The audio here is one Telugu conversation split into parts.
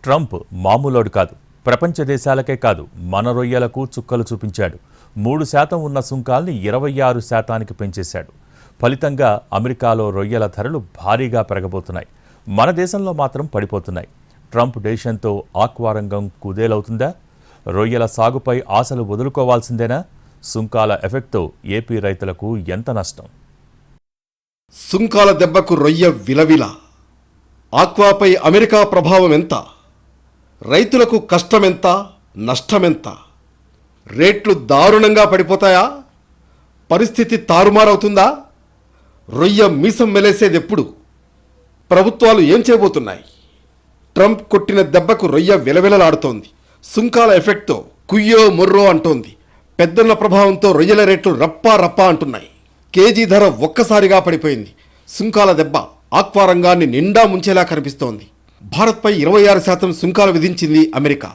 ట్రంప్ మామూలోడు కాదు. ప్రపంచ దేశాలకే కాదు, మన రొయ్యలకు చుక్కలు చూపించాడు. 3% ఉన్న సుంకాల్ని 26%కి పెంచేశాడు. ఫలితంగా అమెరికాలో రొయ్యల ధరలు భారీగా పెరగబోతున్నాయి. మన దేశంలో మాత్రం పడిపోతున్నాయి. ట్రంప్ డెసిషన్తో ఆక్వా రంగం కుదేలవుతుందా? రొయ్యల సాగుపై ఆశలు వదులుకోవాల్సిందేనా? సుంకాల ఎఫెక్ట్తో ఏపీ రైతులకు ఎంత నష్టం? సుంకాల దెబ్బకు రొయ్య విలవిల. ఆక్వాపై అమెరికా ప్రభావం ఎంత? రైతులకు కష్టమెంత, నష్టమెంత? రేట్లు దారుణంగా పడిపోతాయా? పరిస్థితి తారుమారవుతుందా? రొయ్య మీసం మెలేసేదెప్పుడు? ప్రభుత్వాలు ఏం చేయబోతున్నాయి? ట్రంప్ కొట్టిన దెబ్బకు రొయ్య విలవిలలాడుతోంది. సుంకాల ఎఫెక్ట్తో కుయ్యో మొర్రో అంటోంది. పెద్దన్న ప్రభావంతో రొయ్యల రేట్లు రప్పా రప్పా అంటున్నాయి. కేజీ ధర ఒక్కసారిగా పడిపోయింది. సుంకాల దెబ్బ ఆక్వా రంగాన్ని నిండా ముంచేలా కనిపిస్తోంది. భారత్పై 26% సుంకాలు విధించింది అమెరికా.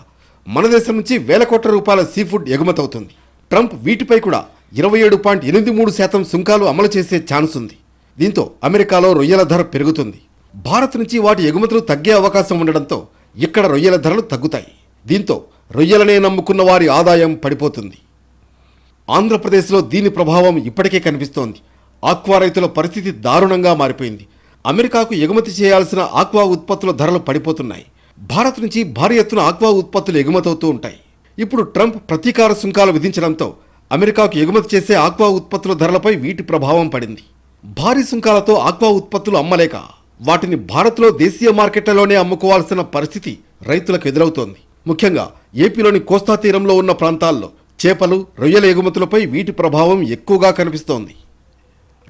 మన దేశం నుంచి వేల కోట్ల రూపాయల సీఫుడ్ ఎగుమతవుతుంది. ట్రంప్ వీటిపై కూడా 27.83% సుంకాలు అమలు చేసే ఛాన్స్ ఉంది. దీంతో అమెరికాలో రొయ్యల ధర పెరుగుతుంది. భారత్ నుంచి వాటి ఎగుమతులు తగ్గే అవకాశం ఉండడంతో ఇక్కడ రొయ్యల ధరలు తగ్గుతాయి. దీంతో రొయ్యలనే నమ్ముకున్న వారి ఆదాయం పడిపోతుంది. ఆంధ్రప్రదేశ్లో దీని ప్రభావం ఇప్పటికే కనిపిస్తోంది. ఆక్వా రైతుల పరిస్థితి దారుణంగా మారిపోయింది. అమెరికాకు ఎగుమతి చేయాల్సిన ఆక్వా ఉత్పత్తుల ధరలు పడిపోతున్నాయి. భారత్ నుంచి భారీ ఎత్తున ఆక్వా ఉత్పత్తులు ఎగుమతవుతూ ఉంటాయి. ఇప్పుడు ట్రంప్ ప్రతీకార సుంకాలు విధించడంతో అమెరికాకు ఎగుమతి చేసే ఆక్వా ఉత్పత్తుల ధరలపై వీటి ప్రభావం పడింది. భారీ సుంకాలతో ఆక్వా ఉత్పత్తులు అమ్మలేక వాటిని భారత్లో దేశీయ మార్కెట్లలోనే అమ్ముకోవాల్సిన పరిస్థితి రైతులకు ఎదురవుతోంది. ముఖ్యంగా ఏపీలోని కోస్తా తీరంలో ఉన్న ప్రాంతాల్లో చేపలు, రొయ్యల ఎగుమతులపై వీటి ప్రభావం ఎక్కువగా కనిపిస్తోంది.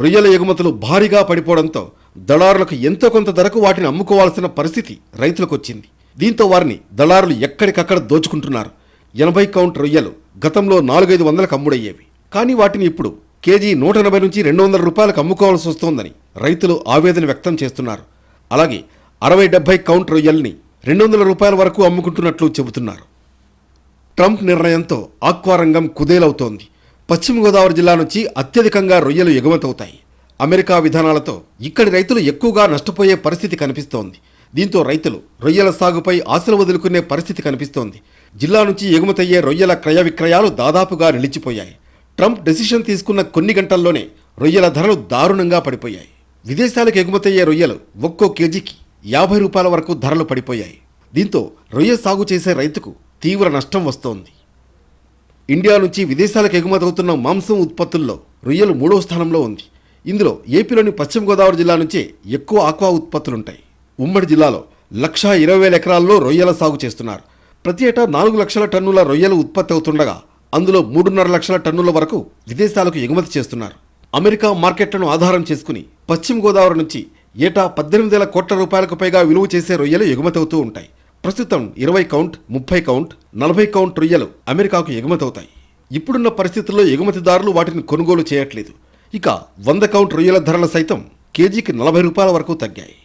రొయ్యల ఎగుమతులు భారీగా పడిపోవడంతో దళారులకు ఎంతో కొంత ధరకు వాటిని అమ్ముకోవాల్సిన పరిస్థితి రైతులకు వచ్చింది. దీంతో వారిని దళారులు ఎక్కడికక్కడ దోచుకుంటున్నారు. 80 కౌంట్ రొయ్యలు గతంలో 400-500లకు అమ్ముడయ్యేవి. కానీ వాటిని ఇప్పుడు కేజీ 180 నుంచి 200 రూపాయలకు అమ్ముకోవాల్సి వస్తోందని రైతులు ఆవేదన వ్యక్తం చేస్తున్నారు. అలాగే 60-70 కౌంట్ రొయ్యల్ని 200 రూపాయల వరకు అమ్ముకుంటున్నట్లు చెబుతున్నారు. ట్రంప్ నిర్ణయంతో ఆక్వా రంగం కుదేలవుతోంది. పశ్చిమ గోదావరి జిల్లా నుంచి అత్యధికంగా రొయ్యలు ఎగుమతవుతాయి. అమెరికా విధానాలతో ఇక్కడి రైతులు ఎక్కువగా నష్టపోయే పరిస్థితి కనిపిస్తోంది. దీంతో రైతులు రొయ్యల సాగుపై ఆశలు వదులుకునే పరిస్థితి కనిపిస్తోంది. జిల్లా నుంచి ఎగుమతయ్యే రొయ్యల క్రయ విక్రయాలు దాదాపుగా నిలిచిపోయాయి. ట్రంప్ డెసిషన్ తీసుకున్న కొన్ని గంటల్లోనే రొయ్యల ధరలు దారుణంగా పడిపోయాయి. విదేశాలకు ఎగుమతయ్యే రొయ్యలు ఒక్కో కేజీకి 50 రూపాయల వరకు ధరలు పడిపోయాయి. దీంతో రొయ్య సాగు చేసే రైతుకు తీవ్ర నష్టం వస్తోంది. ఇండియా నుంచి విదేశాలకు ఎగుమతవుతున్న మాంసం ఉత్పత్తుల్లో రొయ్యలు 3వ స్థానంలో ఉంది. ఇందులో ఏపీలోని పశ్చిమ గోదావరి జిల్లా నుంచే ఎక్కువ ఆక్వా ఉత్పత్తులుంటాయి. ఉమ్మడి జిల్లాలో 1,20,000 ఎకరాల్లో రొయ్యల సాగు చేస్తున్నారు. ప్రతి ఏటా 4 లక్షల టన్నుల రొయ్యలు ఉత్పత్తి అవుతుండగా అందులో 3.5 లక్షల టన్నుల వరకు విదేశాలకు ఎగుమతి చేస్తున్నారు. అమెరికా మార్కెట్లను ఆధారం చేసుకుని పశ్చిమ గోదావరి నుంచి ఏటా 18,000 కోట్ల రూపాయలకు పైగా విలువ చేసే రొయ్యలు ఎగుమతవుతూ ఉంటాయి. ప్రస్తుతం 20 కౌంట్, 30 కౌంట్, 40 కౌంట్ రొయ్యలు అమెరికాకు ఎగుమతవుతాయి. ఇప్పుడున్న పరిస్థితుల్లో ఎగుమతిదారులు వాటిని కొనుగోలు చేయట్లేదు. ఇక 100 కౌంట్ రొయ్యల ధరలు సైతం కేజీకి 40 రూపాయల వరకు తగ్గాయి.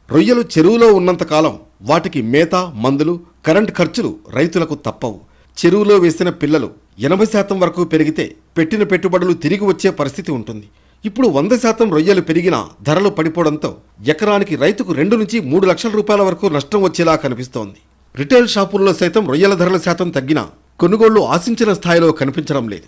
రొయ్యలు చెరువులో ఉన్నంతకాలం వాటికి మేత, మందులు, కరెంట్ ఖర్చులు రైతులకు తప్పవు. చెరువులో వేసిన పిల్లలు 80% వరకు పెరిగితే పెట్టిన పెట్టుబడులు తిరిగి వచ్చే పరిస్థితి ఉంటుంది. ఇప్పుడు 100% రొయ్యలు పెరిగినా ధరలు పడిపోవడంతో ఎకరానికి రైతుకు 2 నుంచి 3 లక్షల రూపాయల వరకు నష్టం వచ్చేలా కనిపిస్తోంది. రిటైల్ షాపుల్లో సైతం రొయ్యల ధరల శాతం తగ్గినా కొనుగోళ్లు ఆశించిన స్థాయిలో కనిపించడం లేదు.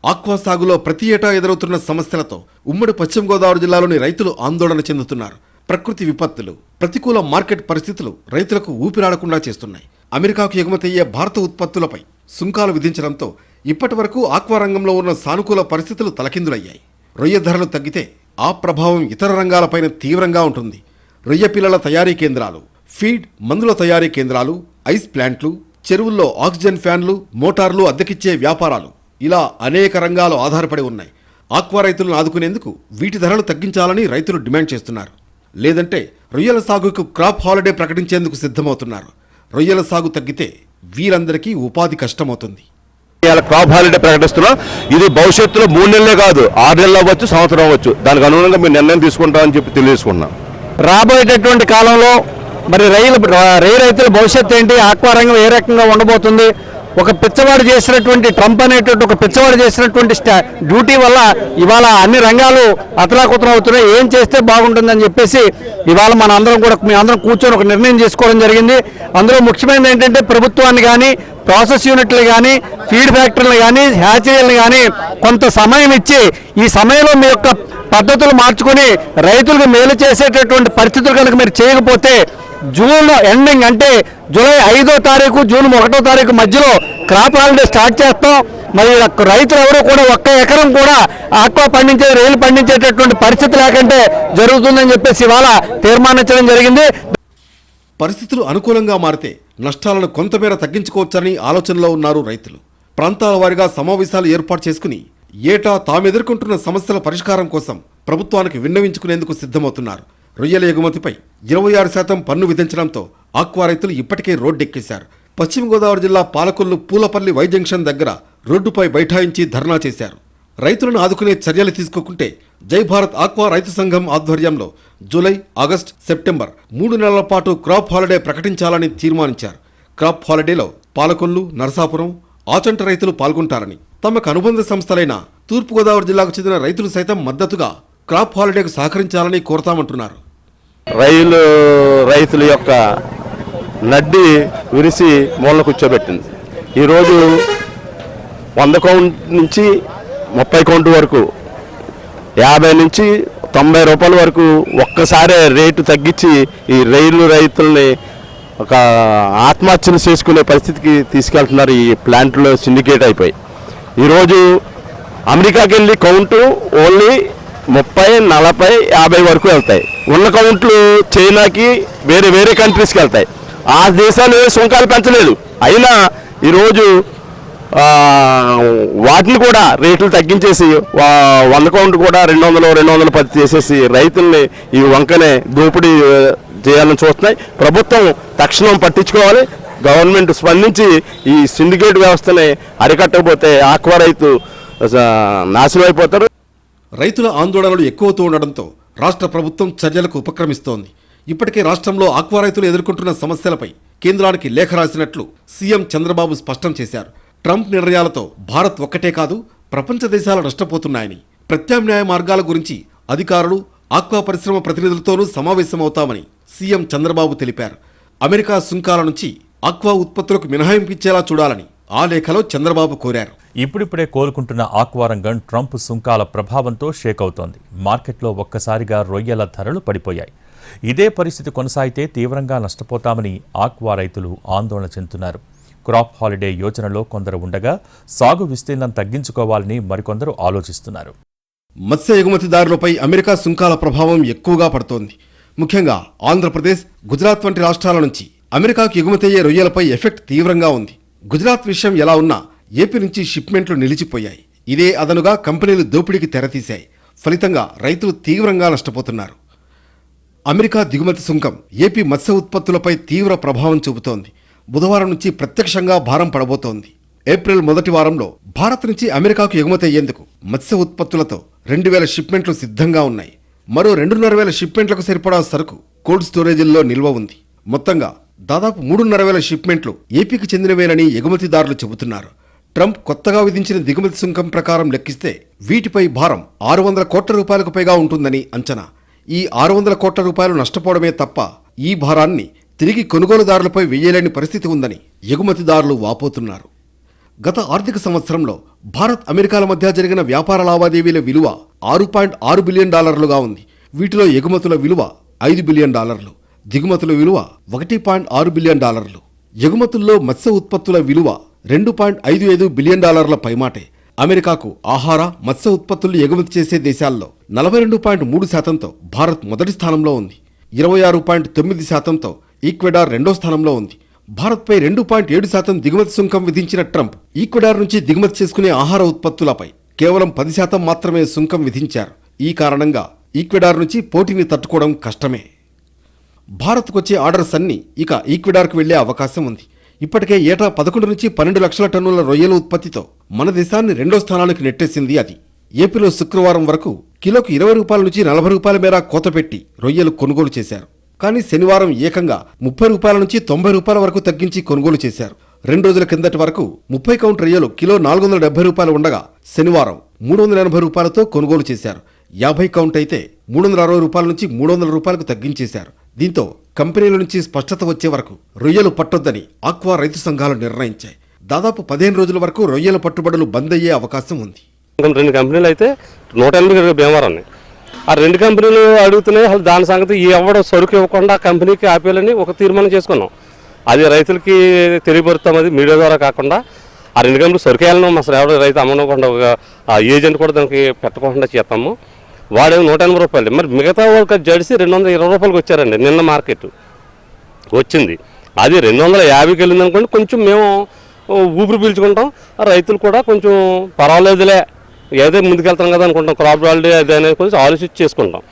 ఆక్వా సాగులో ప్రతి ఏటా ఎదురవుతున్న సమస్యలతో ఉమ్మడి పశ్చిమ గోదావరి జిల్లాలోని రైతులు ఆందోళన చెందుతున్నారు. ప్రకృతి విపత్తులు, ప్రతికూల మార్కెట్ పరిస్థితులు రైతులకు ఊపిరాడకుండా చేస్తున్నాయి. అమెరికాకు ఎగుమతయ్యే భారత ఉత్పత్తులపై సుంకాలు విధించడంతో ఇప్పటి వరకు ఆక్వా రంగంలో ఉన్న సానుకూల పరిస్థితులు తలకిందులయ్యాయి. రొయ్య ధరలు తగ్గితే ఆ ప్రభావం ఇతర రంగాలపైన తీవ్రంగా ఉంటుంది. రొయ్య పిల్లల తయారీ కేంద్రాలు, ఫీడ్, మందుల తయారీ కేంద్రాలు, ఐస్ ప్లాంట్లు, చెరువుల్లో ఆక్సిజన్ ఫ్యాన్లు, మోటార్లు అద్దెకిచ్చే వ్యాపారాలు, ఇలా అనేక రంగాలు ఆధారపడి ఉన్నాయి. ఆక్వా రైతులను ఆదుకునేందుకు వీటి ధరలు తగ్గించాలని రైతులు డిమాండ్ చేస్తున్నారు. లేదంటే రొయ్యల సాగుకు క్రాప్ హాలిడే ప్రకటించేందుకు సిద్ధమవుతున్నారు. రొయ్యల సాగు తగ్గితే వీరందరికీ ఉపాధి కష్టమవుతుంది. క్రాప్ హాలిడే ప్రకటిస్తున్నాం. ఇది భవిష్యత్తులో 3 నెలలే కాదు, 6 నెలలు అవ్వచ్చు, సంవత్సరం అవ్వచ్చు. దానికి అనుగుణంగా మేము నిర్ణయం తీసుకుంటామని చెప్పి తెలియజేసుకున్నాం. రాబోయేటటువంటి కాలంలో మరి రైతుల భవిష్యత్తు ఏంటి, ఆక్వా రంగం ఏ రకంగా ఉండబోతుంది, ఒక పిచ్చవాడు చేసినటువంటి ట్రంప్ అనేటువంటి ఒక పిచ్చవాడు చేసినటువంటి డ్యూటీ వల్ల ఇవాళ అన్ని రంగాలు అతలాకుతలం అవుతున్నాయి. ఏం చేస్తే బాగుంటుందని చెప్పేసి ఇవాళ మన అందరం కూడా మీ అందరం కూర్చొని ఒక నిర్ణయం చేసుకోవడం జరిగింది. అందులో ముఖ్యమైనది ఏంటంటే ప్రభుత్వాన్ని కానీ, ప్రాసెస్ యూనిట్లు కానీ, ఫీడ్ ఫ్యాక్టరీలు కానీ, హ్యాచరీలను కానీ కొంత సమయం ఇచ్చి ఈ సమయంలో మీ యొక్క పద్ధతులు మార్చుకొని రైతులకు మేలు చేసేటటువంటి పరిస్థితులు కనుక మీరు చేయకపోతే జూన్ ఎండింగ్ అంటే జూలై 5వ తారీఖు జూన్ 1వ తారీఖు మధ్యలో క్రాప్ హాలిడే స్టార్ట్ చేస్తాం. మరి రైతులు ఎవరు కూడా ఒక్క ఎకరం కూడా ఆక్వా రైలు పండించేటటువంటి పరిస్థితి లేకంటే జరుగుతుందని చెప్పేసి ఇవాళ తీర్మానించడం జరిగింది. పరిస్థితులు అనుకూలంగా మారితే నష్టాలను కొంతమేర తగ్గించుకోవచ్చని ఆలోచనలో ఉన్నారు రైతులు. ప్రాంతాల వారీగా సమావేశాలు ఏర్పాటు చేసుకుని ఏటా తాము ఎదుర్కొంటున్న సమస్యల పరిష్కారం కోసం ప్రభుత్వానికి విన్నవించుకునేందుకు సిద్ధమవుతున్నారు. రొయ్యల ఎగుమతిపై 26% పన్ను విధించడంతో ఆక్వా రైతులు ఇప్పటికే రోడ్డెక్కేశారు. పశ్చిమ గోదావరి జిల్లా పాలకొల్లు పూలపల్లి వై జంక్షన్ దగ్గర రోడ్డుపై బైఠాయించి ధర్నా చేశారు. రైతులను ఆదుకునే చర్యలు తీసుకోకుంటే జై భారత్ ఆక్వా రైతు సంఘం ఆధ్వర్యంలో జూలై, ఆగస్టు, సెప్టెంబర్ 3 నెలల పాటు క్రాప్ హాలిడే ప్రకటించాలని తీర్మానించారు. క్రాప్ హాలిడేలో పాలకొల్లు, నరసాపురం, ఆచంట రైతులు పాల్గొంటారని, తమకు అనుబంధ సంస్థలైన తూర్పుగోదావరి జిల్లాకు చెందిన రైతులు సైతం మద్దతుగా క్రాప్ హాలిడేకు సహకరించాలని కోరతామంటున్నారు. రైతుల యొక్క నడ్డి విరిసి మూలన కూర్చోబెట్టింది. ఈరోజు 100 కౌంట్ నుంచి 30 కౌంట్ వరకు 50 నుంచి 90 రూపాయల వరకు ఒక్కసారే రేటు తగ్గించి ఈ రైతుల్ని ఒక ఆత్మహత్యలు చేసుకునే పరిస్థితికి తీసుకెళ్తున్నారు. ఈ ప్లాంట్లో సిండికేట్ అయిపోయి ఈరోజు అమెరికాకి వెళ్ళి కౌంటు ఓన్లీ 30, 40, 50 వరకు వెళ్తాయి. ఉన్న కౌంట్లు చైనాకి, వేరే కంట్రీస్కి వెళ్తాయి. ఆ దేశాలు సుంకాలు పెంచలేదు. అయినా ఈరోజు వాటిని కూడా రేట్లు తగ్గించేసి 100 కౌంట్ కూడా 200, 210 చేసేసి రైతుల్ని ఈ వంకనే దోపిడీ చేయాలని చూస్తున్నాయి. ప్రభుత్వం తక్షణం పట్టించుకోవాలి. గవర్నమెంట్ స్పందించి ఈ సిండికేట్ వ్యవస్థని అరికట్టకపోతే ఆక్వా రైతు నాశనం అయిపోతారు. రైతుల ఆందోళనలు ఎక్కువతో ఉండడంతో రాష్ట్ర ప్రభుత్వం చర్యలకు ఉపక్రమిస్తోంది. ఇప్పటికే రాష్ట్రంలో ఆక్వా రైతులు ఎదుర్కొంటున్న సమస్యలపై కేంద్రానికి లేఖ రాసినట్లు సీఎం చంద్రబాబు స్పష్టం చేశారు. ట్రంప్ నిర్ణయాలతో భారత్ ఒక్కటే కాదు, ప్రపంచ దేశాలు నష్టపోతున్నాయని, ప్రత్యామ్నాయ మార్గాల గురించి అధికారులు, ఆక్వా పరిశ్రమ ప్రతినిధులతోనూ సమావేశమవుతామని సీఎం చంద్రబాబు తెలిపారు. అమెరికా సుంకాల నుంచి ఆక్వా ఉత్పత్తులకు మినహాయింపు ఇచ్చేలా చూడాలని ఆ లేఖలో చంద్రబాబు కోరారు. ఇప్పుడిప్పుడే కోలుకుంటున్న ఆక్వా రంగం ట్రంప్ సుంకాల ప్రభావంతో షేక్ అవుతోంది. మార్కెట్లో ఒక్కసారిగా రొయ్యల ధరలు పడిపోయాయి. ఇదే పరిస్థితి కొనసాగితే తీవ్రంగా నష్టపోతామని ఆక్వా రైతులు ఆందోళన చెందుతున్నారు. క్రాప్ హాలిడే యోజనలో కొందరు ఉండగా సాగు విస్తీర్ణం తగ్గించుకోవాలని మరికొందరు ఆలోచిస్తున్నారు. మత్స్య ఎగుమతిదారులపై అమెరికా సుంకాల ప్రభావం ఎక్కువగా పడుతోంది. ముఖ్యంగా ఆంధ్రప్రదేశ్, గుజరాత్ వంటి రాష్ట్రాల నుంచి అమెరికాకు ఎగుమతయ్యే రొయ్యలపై ఎఫెక్ట్ తీవ్రంగా ఉంది. గుజరాత్ విషయం ఎలా ఉన్నా ఏపీ నుంచి షిప్మెంట్లు నిలిచిపోయాయి. ఇదే అదనుగా కంపెనీలు దోపిడీకి తెరతీశాయి. ఫలితంగా రైతులు తీవ్రంగా నష్టపోతున్నారు. అమెరికా దిగుమతి సుంకం ఏపీ మత్స్య ఉత్పత్తులపై తీవ్ర ప్రభావం చూపుతోంది. బుధవారం నుంచి ప్రత్యక్షంగా భారం పడబోతోంది. ఏప్రిల్ మొదటి వారంలో భారత్ నుంచి అమెరికాకు ఎగుమతి అయ్యేందుకు మత్స్య ఉత్పత్తులతో 2000 షిప్మెంట్లు సిద్ధంగా ఉన్నాయి. మరో 2500 షిప్మెంట్లకు సరిపడా సరుకు కోల్డ్ స్టోరేజీల్లో నిల్వ ఉంది. మొత్తంగా దాదాపు 3500 షిప్మెంట్లు ఏపీకి చెందినవేనని ఎగుమతిదారులు చెబుతున్నారు. ట్రంప్ కొత్తగా విధించిన దిగుమతి సుంకం ప్రకారం లెక్కిస్తే వీటిపై భారం 600 కోట్ల రూపాయలకు పైగా ఉంటుందని అంచనా. ఈ 600 కోట్ల రూపాయలు నష్టపోవడమే తప్ప ఈ భారాన్ని తిరిగి కొనుగోలుదారులపై వెయ్యలేని పరిస్థితి ఉందని ఎగుమతిదారులు వాపోతున్నారు. గత ఆర్థిక సంవత్సరంలో భారత్, అమెరికాల మధ్య జరిగిన వ్యాపార లావాదేవీల విలువ $6.6 బిలియన్ ఉంది. వీటిలో ఎగుమతుల విలువ $5 బిలియన్, దిగుమతుల విలువ $1.6 బిలియన్. ఎగుమతుల్లో మత్స్య ఉత్పత్తుల విలువ $2.55 బిలియన్ పైమాటే. అమెరికాకు ఆహార, మత్స్య ఉత్పత్తులు ఎగుమతి చేసే దేశాల్లో 42.3%తో భారత్ మొదటి స్థానంలో ఉంది. 26.9%తో ఈక్వెడార్ రెండో స్థానంలో ఉంది. భారత్పై 2.7% దిగుమతి సుంకం విధించిన ట్రంప్ ఈక్వెడార్ నుంచి దిగుమతి చేసుకునే ఆహార ఉత్పత్తులపై కేవలం 10% మాత్రమే సుంకం విధించారు. ఈ కారణంగా ఈక్వెడార్ నుంచి పోటీని తట్టుకోవడం కష్టమే. భారత్కు వచ్చే ఆర్డర్స్ అన్నీ ఇక ఈక్వెడార్కు వెళ్లే అవకాశం ఉంది. ఇప్పటికే ఏటా 11 నుంచి 12 లక్షల టన్నుల రొయ్యల ఉత్పత్తితో మన దేశాన్ని రెండో స్థానానికి నెట్టేసింది అది. ఏపీలో శుక్రవారం వరకు కిలోకు $20 నుంచి $40 మేర కోత పెట్టి రొయ్యలు కొనుగోలు చేశారు. కానీ శనివారం ఏకంగా $30 నుంచి $90 వరకు తగ్గించి కొనుగోలు చేశారు. 2 రోజుల కిందటి వరకు 30 కౌంట్ రొయ్యలు కిలో 470 రూపాయలు ఉండగా శనివారం 380 రూపాయలతో కొనుగోలు చేశారు. 50 కౌంట్ అయితే 360 రూపాయల నుంచి 300 రూపాయలకు తగ్గించేశారు. దీంతో కంపెనీల నుంచి స్పష్టత వచ్చే వరకు రొయ్యలు పట్టొద్దని ఆక్వా రైతు సంఘాలు నిర్ణయించాయి. దాదాపు 15 రోజుల వరకు రొయ్యల పట్టుబడులు బంద్ అయ్యే అవకాశం ఉంది. 2 కంపెనీలు అయితే 180 భీమవరం. ఆ 2 కంపెనీలు అడుగుతున్నాయి. అసలు దాని సంగతి ఎవడో సరుకు ఇవ్వకుండా కంపెనీకి ఆపేయాలని ఒక తీర్మానం చేసుకున్నాం. అది రైతులకి తెలియపరుస్తాం. అది మీడియా ద్వారా కాకుండా ఆ 2 కంపెనీలు సరుకేయాలను అసలు ఎవడో రైతు అమ్మకుండా ఆ ఏజెంట్ కూడా దానికి పెట్టకుండా చేస్తాము. వాడేమో 180 రూపాయలు. మరి మిగతా వాళ్ళకి జడిసి 220 రూపాయలకి వచ్చారండి. నిన్న మార్కెట్ వచ్చింది. అది 250కి వెళ్ళింది అనుకోండి, కొంచెం మేము ఊపిరి పీల్చుకుంటాం. రైతులు కూడా కొంచెం పర్వాలేదులే, ఏదో ముందుకెళ్తాం కదా అనుకుంటాం. క్రాప్ హాలిడే అదే అనేది కొంచెం ఆలోచించి చేసుకుంటాం.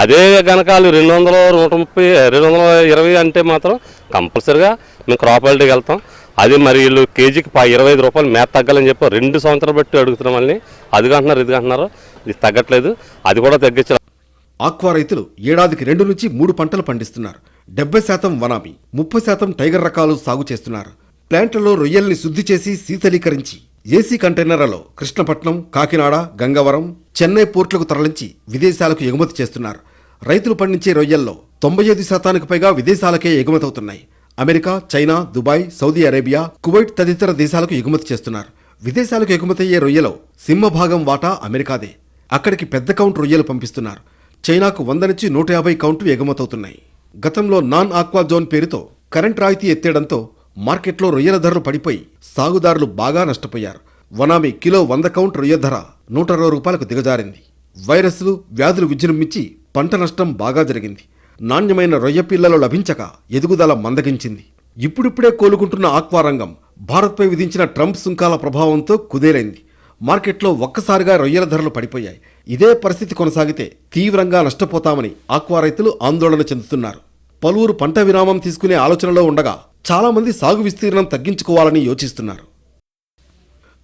అదే కనుక వాళ్ళు 200, 130, 220 అంటే మాత్రం కంపల్సరిగా మేము క్రాప్ హాలిడేకి వెళ్తాం. అది మరి వీళ్ళు కేజీకి 25 రూపాయలు మేత తగ్గాలని చెప్పి 2 సంవత్సరాలు బట్టి అడుగుతున్నాం. మళ్ళీ అది అంటున్నారు, ఇది అంటున్నారు. ఇది తగ్గట్లేదు. అది కూడా తగ్గించాలి. ఆక్వా రైతులు ఏడాదికి 2 నుంచి 3 పంటలు పండిస్తున్నారు. 70% వనామి, 30% టైగర్ రకాలు సాగు చేస్తున్నారు. ప్లాంట్లలో రొయ్యల్ని శుద్ధి చేసి శీతలీకరించి ఏసీ కంటైనర్లలో కృష్ణపట్నం, కాకినాడ, గంగవరం, చెన్నై పోర్టులకు తరలించి విదేశాలకు ఎగుమతి చేస్తున్నారు. రైతులు పండించే రొయ్యల్లో 95% పైగా విదేశాలకే ఎగుమతవుతున్నాయి. America, China, Dubai, Saudi Arabia, Kuwait తదితర దేశాలకు ఎగుమతి చేస్తున్నారు. విదేశాలకు ఎగుమతయ్యే రొయ్యలో సింహభాగం వాటా అమెరికాదే. అక్కడికి పెద్ద కౌంట్ రొయ్యలు పంపిస్తున్నారు. చైనాకు 100 నుంచి 150 కౌంట్లు ఎగుమతవుతున్నాయి. గతంలో నాన్ ఆక్వా జోన్ పేరుతో కరెంట్ రాయితీ ఎత్తేయడంతో మార్కెట్లో రొయ్యల ధరలు పడిపోయి సాగుదారులు బాగా నష్టపోయారు. వనామి కిలో 100 కౌంట్ రొయ్య ధర 120 రూపాయలకు దిగజారింది. వైరస్లు, వ్యాధులు విజృంభించి పంట నష్టం బాగా జరిగింది. నాణ్యమైన రొయ్య పిల్లలు లభించక ఎదుగుదల మందగించింది. ఇప్పుడిప్పుడే కోలుకుంటున్న ఆక్వా రంగం భారత్పై విధించిన ట్రంప్ సుంకాల ప్రభావంతో కుదేలైంది. మార్కెట్లో ఒక్కసారిగా రొయ్యల ధరలు పడిపోయాయి. ఇదే పరిస్థితి కొనసాగితే తీవ్రంగా నష్టపోతామని ఆక్వా రైతులు ఆందోళన చెందుతున్నారు. పలువురు పంట విరామం తీసుకునే ఆలోచనలో ఉండగా చాలామంది సాగు విస్తీర్ణం తగ్గించుకోవాలని యోచిస్తున్నారు.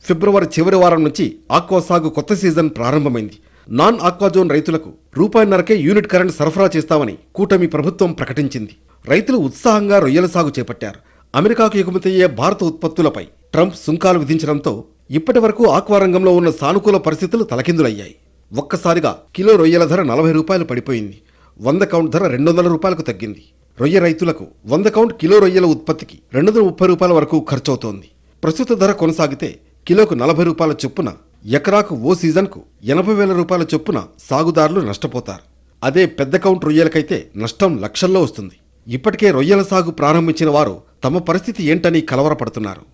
ఫిబ్రవరి చివరి వారం నుంచి ఆక్వా సాగు కొత్త సీజన్ ప్రారంభమైంది. నాన్ ఆక్వా జోన్ రైతులకు ₹1.5కే యూనిట్ కరెంట్ సరఫరా చేస్తామని కూటమి ప్రభుత్వం ప్రకటించింది. రైతులు ఉత్సాహంగా రొయ్యల సాగు చేపట్టారు. అమెరికాకు ఎగుమతయ్యే భారత ఉత్పత్తులపై ట్రంప్ సుంకాలు విధించడంతో ఇప్పటి వరకు ఆక్వా రంగంలో ఉన్న సానుకూల పరిస్థితులు తలకిందులయ్యాయి. ఒక్కసారిగా కిలో రొయ్యల ధర 40 రూపాయలు పడిపోయింది. 100 కౌంట్ ధర 200 రూపాయలకు తగ్గింది. రొయ్య రైతులకు 100 కౌంట్ కిలో రొయ్యల ఉత్పత్తికి 230 రూపాయల వరకు ఖర్చవుతోంది. ప్రస్తుత ధర కొనసాగితే కిలోకు 40 రూపాయల చొప్పున ఎకరాకు ఓ సీజన్కు 80,000 రూపాయల చొప్పున సాగుదారులు నష్టపోతారు. అదే పెద్ద కౌంట్ రొయ్యలకైతే నష్టం లక్షల్లో వస్తుంది. ఇప్పటికే రొయ్యల సాగు ప్రారంభించిన వారు తమ పరిస్థితి ఏంటని కలవరపడుతున్నారు.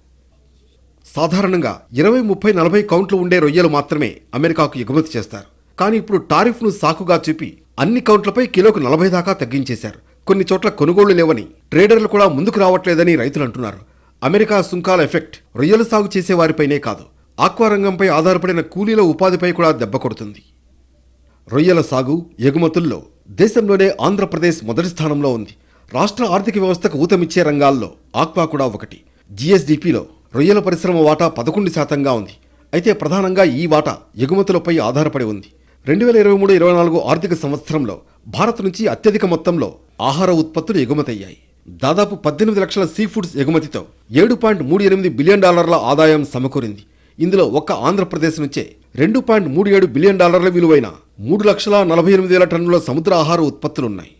సాధారణంగా 20, 30, 40 కౌంట్లు ఉండే రొయ్యలు మాత్రమే అమెరికాకు ఎగుమతి చేస్తారు. కానీ ఇప్పుడు టారిఫ్ను సాకుగా చూపి అన్ని కౌంట్లపై కిలోకు 40 దాకా తగ్గించేశారు. కొన్ని చోట్ల కొనుగోళ్లు లేవని, ట్రేడర్లు కూడా ముందుకు రావట్లేదని రైతులు అంటున్నారు. అమెరికా సుంకాల ఎఫెక్ట్ రొయ్యల సాగు చేసేవారిపైనే కాదు, ఆక్వా రంగంపై ఆధారపడిన కూలీల ఉపాధిపై కూడా దెబ్బ కొడుతుంది. రొయ్యల సాగు, ఎగుమతుల్లో దేశంలోనే ఆంధ్రప్రదేశ్ మొదటి స్థానంలో ఉంది. రాష్ట్ర ఆర్థిక వ్యవస్థకు ఊతమిచ్చే రంగాల్లో ఆక్వా కూడా ఒకటి. జీఎస్డీపీలో రొయ్యల పరిశ్రమ వాటా 11%గా ఉంది. అయితే ప్రధానంగా ఈ వాటా ఎగుమతులపై ఆధారపడి ఉంది. 2023-24 ఆర్థిక సంవత్సరంలో భారత్ నుంచి అత్యధిక మొత్తంలో ఆహార ఉత్పత్తులు ఎగుమతయ్యాయి. దాదాపు 18 లక్షల సీ ఫుడ్స్ ఎగుమతితో $7.38 బిలియన్ ఆదాయం సమకూరింది. ఇందులో ఒక్క ఆంధ్రప్రదేశ్ నుంచే $2.37 బిలియన్ విలువైన 3,48,000 టన్నుల సముద్ర ఆహార ఉత్పత్తులున్నాయి.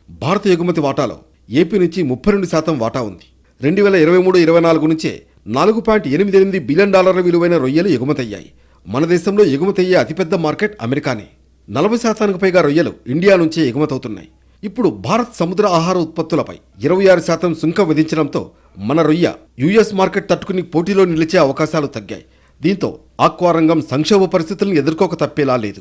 భారత ఎగుమతి వాటాలో ఏపీ నుంచి 32% వాటా ఉంది. 2023-24 నుంచే $4.88 బిలియన్ విలువైన రొయ్యలు ఎగుమతయ్యాయి. మన దేశంలో ఎగుమతయ్యే అతిపెద్ద మార్కెట్ అమెరికానే. 40% పైగా రొయ్యలు ఇండియా నుంచే ఎగుమతవుతున్నాయి. ఇప్పుడు భారత్ సముద్ర ఆహార ఉత్పత్తులపై 26% సుంకం విధించడంతో మన రొయ్య యుఎస్ మార్కెట్ తట్టుకుని పోటీలో నిలిచే అవకాశాలు తగ్గాయి. దీంతో ఆక్వా రంగం సంక్షోభ పరిస్థితులను ఎదుర్కోక తప్పేలా లేదు.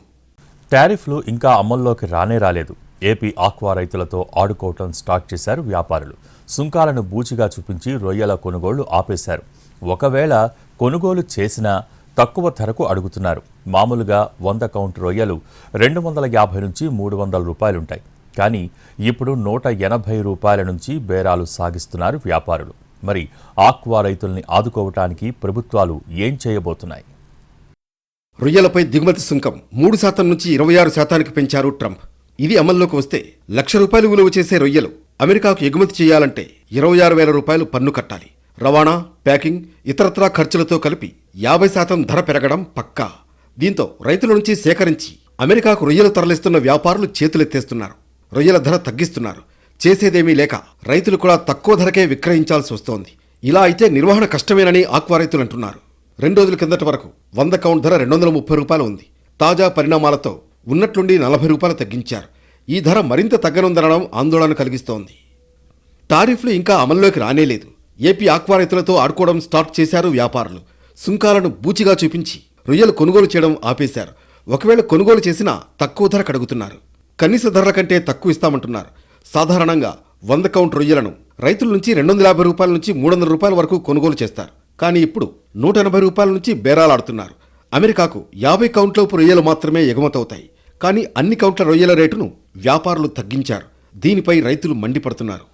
టారిఫ్లు ఇంకా అమల్లోకి రాలేదు. ఏపీ ఆక్వా రైతులతో ఆడుకోవటం స్టార్ట్ చేశారు వ్యాపారులు. సుంకాలను బూచిగా చూపించి రొయ్యల కొనుగోళ్లు ఆపేశారు. ఒకవేళ కొనుగోలు చేసినా తక్కువ ధరకు అడుగుతున్నారు. మామూలుగా 100 కౌంట్ రొయ్యలు 250 నుంచి 300 రూపాయలుంటాయి. కానీ ఇప్పుడు 180 రూపాయల నుంచి బేరాలు సాగిస్తున్నారు వ్యాపారులు. మరి ఆక్వా రైతుల్ని ఆదుకోవటానికి ప్రభుత్వాలు ఏం చేయబోతున్నాయి? రొయ్యలపై దిగుమతి సుంకం 3% నుంచి 26%కి పెంచారు ట్రంప్. ఇది అమల్లోకి వస్తే ₹1,00,000 విలువ చేసే రొయ్యలు అమెరికాకు ఎగుమతి చేయాలంటే 26,000 రూపాయలు పన్ను కట్టాలి. రవాణా, ప్యాకింగ్, ఇతరత్రా ఖర్చులతో కలిపి 50% ధర పెరగడం పక్కా. దీంతో రైతుల నుంచి సేకరించి అమెరికాకు రొయ్యలు తరలిస్తున్న వ్యాపారులు చేతులెత్తేస్తున్నారు. రొయ్యల ధర తగ్గిస్తున్నారు. చేసేదేమీ లేక రైతులు కూడా తక్కువ ధరకే విక్రయించాల్సి వస్తోంది. ఇలా అయితే నిర్వహణ కష్టమేనని ఆక్వా రైతులు అంటున్నారు. 2 రోజుల కిందటి వరకు 100 కౌంట్ ధర 230 రూపాయలు ఉంది. తాజా పరిణామాలతో ఉన్నట్లుండి 40 రూపాయలు తగ్గించారు. ఈ ధర మరింత తగ్గనుందనడం ఆందోళన కలిగిస్తోంది. టారిఫ్లు ఇంకా అమల్లోకి రానేలేదు. ఏపీ ఆక్వా రైతులతో ఆడుకోవడం స్టార్ట్ చేశారు వ్యాపారులు. సుంకాలను బూచిగా చూపించి రొయ్యలు కొనుగోలు చేయడం ఆపేశారు. ఒకవేళ కొనుగోలు చేసినా తక్కువ ధర కడుగుతున్నారు. కనీస ధరల కంటే తక్కువ ఇస్తామంటున్నారు. సాధారణంగా 100 కౌంట్ రొయ్యలను రైతుల నుంచి 250 రూపాయల నుంచి 300 రూపాయల వరకు కొనుగోలు చేస్తారు. కానీ ఇప్పుడు 180 రూపాయల నుంచి బేరాలాడుతున్నారు. అమెరికాకు 50 కౌంట్లోపు రొయ్యలు మాత్రమే ఎగుమతవుతాయి. కానీ అన్ని కౌంట్ల రొయ్యల రేటును వ్యాపారులు తగ్గించారు. దీనిపై రైతులు మండిపడుతున్నారు.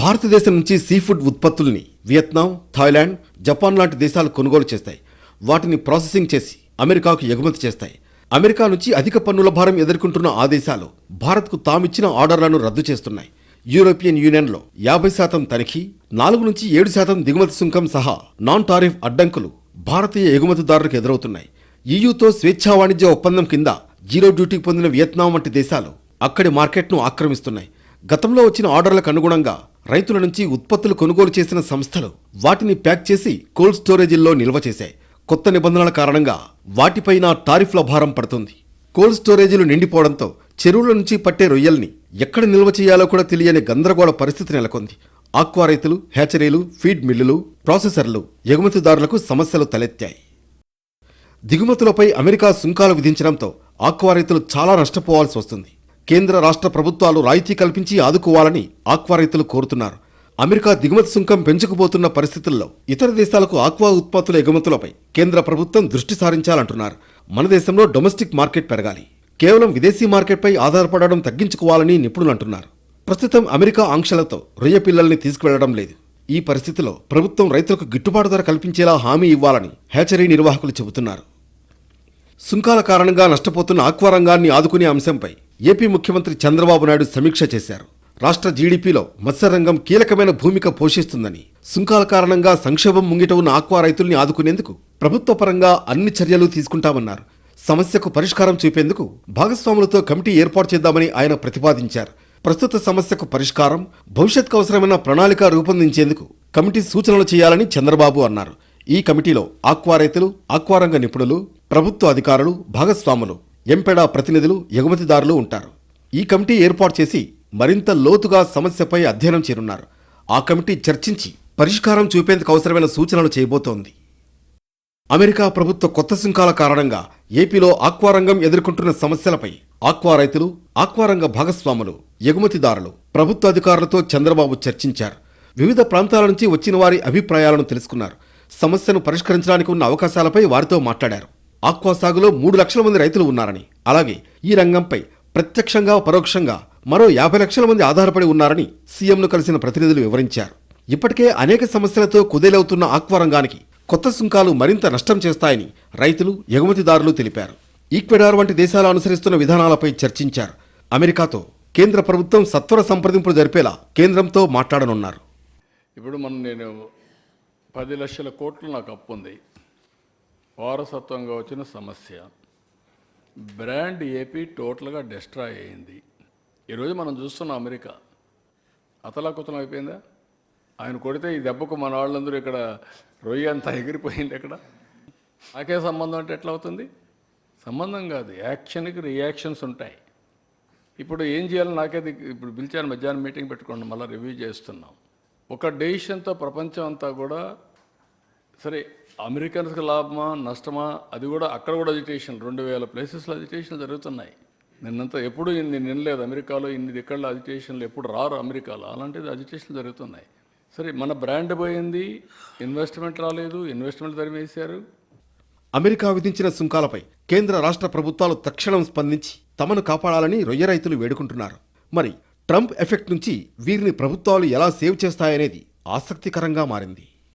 భారతదేశం నుంచి సీఫుడ్ ఉత్పత్తుల్ని వియత్నాం, థాయిలాండ్, జపాన్ లాంటి దేశాలు కొనుగోలు చేస్తాయి. వాటిని ప్రాసెసింగ్ చేసి అమెరికాకు ఎగుమతి చేస్తాయి. అమెరికా నుంచి అధిక పన్నుల భారం ఎదుర్కొంటున్న ఆ దేశాలు భారత్కు తామిచ్చిన ఆర్డర్లను రద్దు చేస్తున్నాయి. యూరోపియన్ యూనియన్లో 50% తనిఖీ, 4 నుంచి 7% దిగుమతి సుంకం సహా నాన్ టారిఫ్ అడ్డంకులు భారతీయ ఎగుమతిదారులకు ఎదురవుతున్నాయి. ఈయూతో స్వేచ్ఛా వాణిజ్య ఒప్పందం కింద 0 డ్యూటీ పొందిన వియత్నాం వంటి దేశాలు అక్కడి మార్కెట్ను ఆక్రమిస్తున్నాయి. గతంలో వచ్చిన ఆర్డర్లకు అనుగుణంగా రైతుల నుంచి ఉత్పత్తులు కొనుగోలు చేసిన సంస్థలు వాటిని ప్యాక్ చేసి కోల్డ్ స్టోరేజీల్లో నిల్వ చేశాయి. కొత్త నిబంధనల కారణంగా వాటిపైన టారిఫ్ల భారం పడుతుంది. కోల్డ్ స్టోరేజీలు నిండిపోవడంతో చెరువుల నుంచి పట్టే రొయ్యల్ని ఎక్కడ నిల్వ చేయాలో కూడా తెలియని గందరగోళ పరిస్థితి నెలకొంది. ఆక్వా రైతులు, హ్యాచరీలు, ఫీడ్ మిల్లులు, ప్రాసెసర్లు, ఎగుమతిదారులకు సమస్యలు తలెత్తాయి. దిగుమతులపై అమెరికా సుంకాలు విధించడంతో ఆక్వా రైతులు చాలా నష్టపోవాల్సి వస్తుంది. కేంద్ర రాష్ట్ర ప్రభుత్వాలు రాయితీ కల్పించి ఆదుకోవాలని ఆక్వా రైతులు కోరుతున్నారు. అమెరికా దిగుమతి సుంకం పెంచుకుపోతున్న పరిస్థితుల్లో ఇతర దేశాలకు ఆక్వా ఉత్పత్తుల ఎగుమతులపై కేంద్ర ప్రభుత్వం దృష్టి సారించాలంటున్నారు. మన దేశంలో డొమెస్టిక్ మార్కెట్ పెరగాలి. కేవలం విదేశీ మార్కెట్పై ఆధారపడడం తగ్గించుకోవాలని నిపుణులు అంటున్నారు. ప్రస్తుతం అమెరికా ఆంక్షలతో రొయ్య పిల్లల్ని తీసుకువెళ్లడం లేదు. ఈ పరిస్థితిలో ప్రభుత్వం రైతులకు గిట్టుబాటు ధర కల్పించేలా హామీ ఇవ్వాలని హ్యాచరీ నిర్వాహకులు చెబుతున్నారు. సుంకాల కారణంగా నష్టపోతున్న ఆక్వా రంగాన్ని ఆదుకునే అంశంపై ఏపీ ముఖ్యమంత్రి చంద్రబాబు నాయుడు సమీక్ష చేశారు. రాష్ట్ర జీడీపీలో మత్స్యరంగం కీలకమైన భూమిక పోషిస్తుందని, సుంకాల కారణంగా సంక్షోభం ముంగిట ఉన్న ఆక్వా రైతుల్ని ఆదుకునేందుకు ప్రభుత్వ పరంగా అన్ని చర్యలు తీసుకుంటామన్నారు. సమస్యకు పరిష్కారం చూపేందుకు భాగస్వాములతో కమిటీ ఏర్పాటు చేద్దామని ఆయన ప్రతిపాదించారు. ప్రస్తుత సమస్యకు పరిష్కారం, భవిష్యత్కు అవసరమైన ప్రణాళిక రూపొందించేందుకు కమిటీ సూచనలు చేయాలని చంద్రబాబు అన్నారు. ఈ కమిటీలో ఆక్వా రైతులు, ఆక్వారంగ నిపుణులు, ప్రభుత్వ అధికారులు, భాగస్వాములు, ఎంపెడా ప్రతినిధులు, ఎగుమతిదారులు ఉంటారు. ఈ కమిటీ ఏర్పాటు చేసి మరింత లోతుగా సమస్యపై అధ్యయనం చేయనున్నారు. ఆ కమిటీ చర్చించి పరిష్కారం చూపేందుకు అవసరమైన సూచనలు చేయబోతోంది. అమెరికా ప్రభుత్వ కొత్త సుంకాల కారణంగా ఏపీలో ఆక్వారంగం ఎదుర్కొంటున్న సమస్యలపై ఆక్వా రైతులు, ఆక్వారంగ భాగస్వాములు, ఎగుమతిదారులు, ప్రభుత్వ అధికారులతో చంద్రబాబు చర్చించారు. వివిధ ప్రాంతాల నుంచి వచ్చిన వారి అభిప్రాయాలను తెలుసుకున్నారు. సమస్యను పరిష్కరించడానికి ఉన్న అవకాశాలపై వారితో మాట్లాడారు. ఆక్వా సాగులో 3 లక్షల మంది రైతులు ఉన్నారని, అలాగే ఈ రంగంపై ప్రత్యక్షంగా పరోక్షంగా మరో 50 లక్షల మంది ఆధారపడి ఉన్నారని సీఎంను కలిసిన ప్రతినిధులు వివరించారు. ఇప్పటికే అనేక సమస్యలతో కుదేలవుతున్న ఆక్వా రంగానికి కొత్త సుంకాలు మరింత నష్టం చేస్తాయని రైతులు, ఎగుమతిదారులు తెలిపారు. ఈక్వెడార్ వంటి దేశాలు అనుసరిస్తున్న విధానాలపై చర్చించారు. అమెరికాతో కేంద్ర ప్రభుత్వం సత్వర సంప్రదింపులు జరిపేలా కేంద్రంతో మాట్లాడనున్నారు. ఇప్పుడు నేను 10 లక్షల కోట్లు నాకు అప్పు ఉంది. వారసత్వంగా వచ్చిన సమస్య. బ్రాండ్ ఏపీ టోటల్గా డిస్ట్రాయ్ అయింది. ఈరోజు మనం చూస్తున్నాం అమెరికా అతలాకుతలం అయిపోయిందా? ఆయన కొడితే ఈ దెబ్బకు మన వాళ్ళందరూ ఇక్కడ రొయ్య అంతా ఎగిరిపోయింది. ఎక్కడ నాకే సంబంధం అంటే ఎట్లా అవుతుంది? సంబంధం కాదు, యాక్షన్కి రియాక్షన్స్ ఉంటాయి. ఇప్పుడు ఏం చేయాలో ఇప్పుడు పిలిచాను, మధ్యాహ్నం మీటింగ్ పెట్టుకోండి, మళ్ళీ రివ్యూ చేస్తున్నాం. ఒక డెసిషన్తో ప్రపంచం అంతా కూడా సరే అమెరికన్స్కి లాభమా నష్టమా అది కూడా అక్కడ కూడా అజిటేషన్ 2000 ప్లేసెస్లో అజిటేషన్లు జరుగుతున్నాయి. నిన్నంతా ఎప్పుడు ఇన్ని నినలేదు అమెరికాలో, ఇన్ని దిక్కల్లో అజిటేషన్లు ఎప్పుడు రారు అమెరికాలో, అలాంటిది అజిటేషన్లు జరుగుతున్నాయి. సరే మన బ్రాండ్ పోయింది, ఇన్వెస్ట్మెంట్ రాలేదు, ఇన్వెస్ట్మెంట్ తరిమేశారు. అమెరికా విధించిన సుంకాలపై కేంద్ర రాష్ట్ర ప్రభుత్వాలు తక్షణం స్పందించి తమను కాపాడాలని రొయ్య రైతులు వేడుకుంటున్నారు. మరి ట్రంప్ ఎఫెక్ట్ నుంచి వీరిని ప్రభుత్వాలు ఎలా సేవ్ చేస్తాయనేది ఆసక్తికరంగా మారింది.